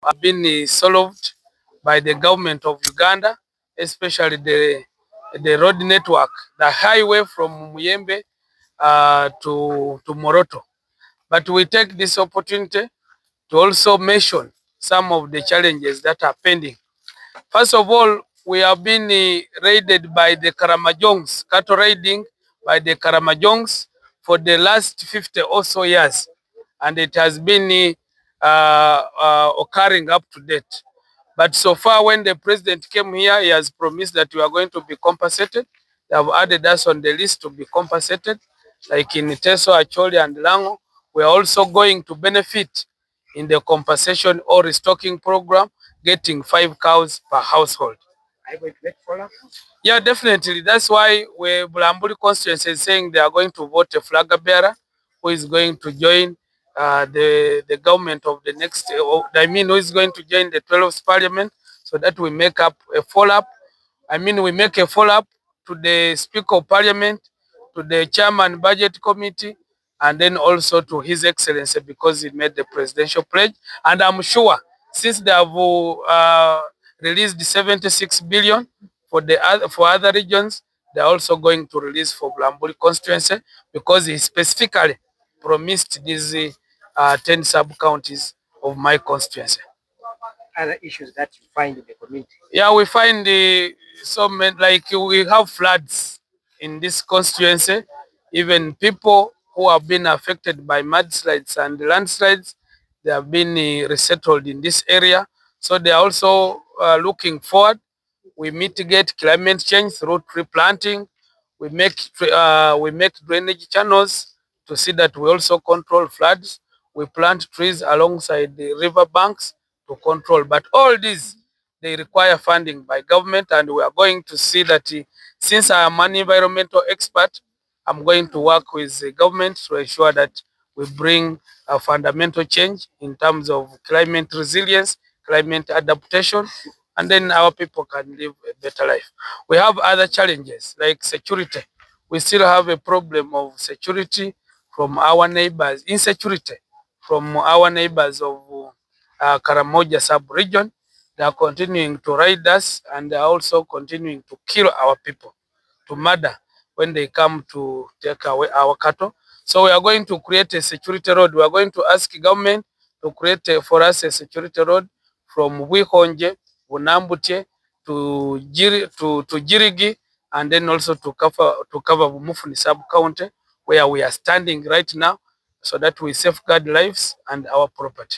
have been solved by the government of Uganda, especially the road network, the highway from Muyembe to Moroto. But we take this opportunity to also mention some of the challenges that are pending. First of all, we have been raided by the Karamajongs, cattle raiding by the Karamajongs for the last 50 or so years. And it has been occurring up to date. But so far, when the president came here, he has promised that we are going to be compensated. They have added us on the list to be compensated. Like in Teso, Acholi, and Lango, we are also going to benefit in the compensation or restocking program, getting 5 cows per household. Are you going to make follow-up? Yeah, definitely. That's why Bulambuli constituency is saying they are going to vote a flag bearer who is going to join the government of the next, who is going to join the 12th parliament, so that we make up a follow-up. We make a follow-up to the Speaker of Parliament, to the Chairman Budget Committee, and then also to His Excellency, because he made the presidential pledge. And I'm sure, since they have released 76 billion for other regions, they are also going to release for Bulambuli constituency, because he specifically promised these 10 sub-counties of my constituency. Other issues that you find in the community? Yeah, we find like we have floods in this constituency. Even people who have been affected by mudslides and landslides, they have been resettled in this area. So they are also looking forward. We mitigate climate change through tree planting. We make drainage channels to see that we also control floods. We plant trees alongside the river banks to control. But all these, they require funding by government, and we are going to see that since I am an environmental expert, I'm going to work with the government to ensure that we bring a fundamental change in terms of climate resilience, climate adaptation, and then our people can live a better life. We have other challenges like security. We still have a problem of security from our neighbors, insecurity from our neighbors of Karamoja sub-region. They are continuing to raid us, and they are also continuing to kill our people, to murder when they come to take away our cattle. So we are going to create a security road. We are going to ask government to create for us a security road from Wihonje, Bunambute to Jirigi, and then also to cover Mufuni sub-county, where we are standing right now, so that we safeguard lives and our property.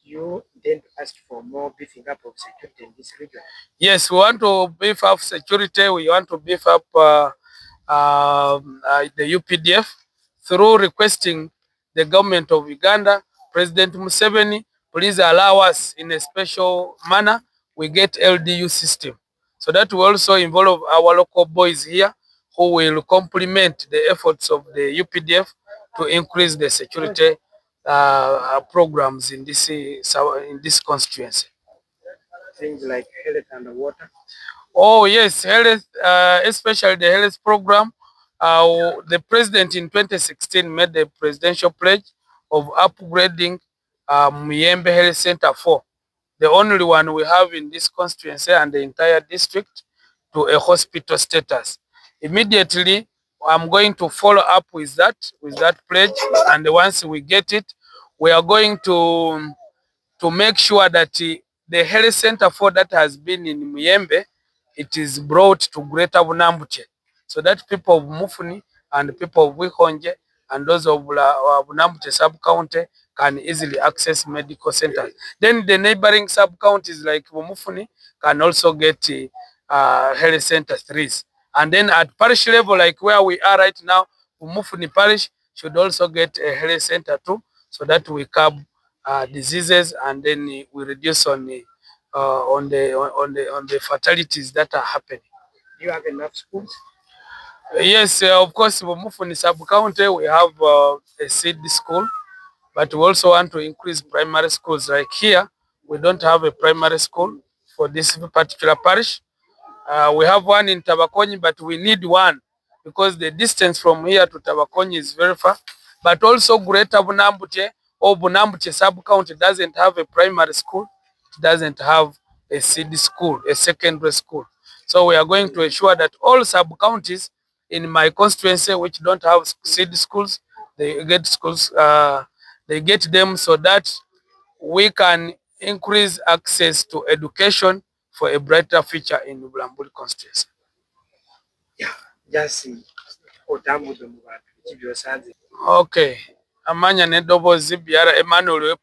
You then asked for more beefing up of security in this region? Yes, we want to beef up security. We want to beef up the UPDF through requesting the government of Uganda, President Museveni, please allow us in a special manner, we get LDU system. So that will also involve our local boys here who will complement the efforts of the UPDF to increase the security programs in this constituency. Things like health and water. Oh yes, health, especially the health program. The president in 2016 made the presidential pledge of upgrading Muyembe Health Center 4, the only one we have in this constituency and the entire district, to a hospital status. Immediately, I'm going to follow up with that pledge, and once we get it, we are going to make sure that the health center 4 that has been in Muyembe, it is brought to Greater Bunambute, so that people of Mufuni and people of Wihonje and those of Bunambute sub-county can easily access medical centers. Then the neighboring sub-counties like Mufuni can also get health center 3s. And then at parish level, like where we are right now, Mufuni parish should also get a health center too, so that we curb diseases, and then we reduce on the fatalities that are happening. Do you have enough schools? Yes, of course. In sub-county, we have a seed school, but we also want to increase primary schools. Like here, we don't have a primary school for this particular parish. We have one in Tabakonyi, but we need one because the distance from here to Tabakonyi is very far. But also Greater Bunambute or Bunambute sub-county doesn't have a primary school. doesn't have a seed school, a secondary school. So we are going to ensure that all sub-counties in my constituency which don't have seed schools, they get schools, they get them so that we can increase access to education for a brighter future in Bulambuli constituency. Okay. Amanya nedobozi Biara Emmanuel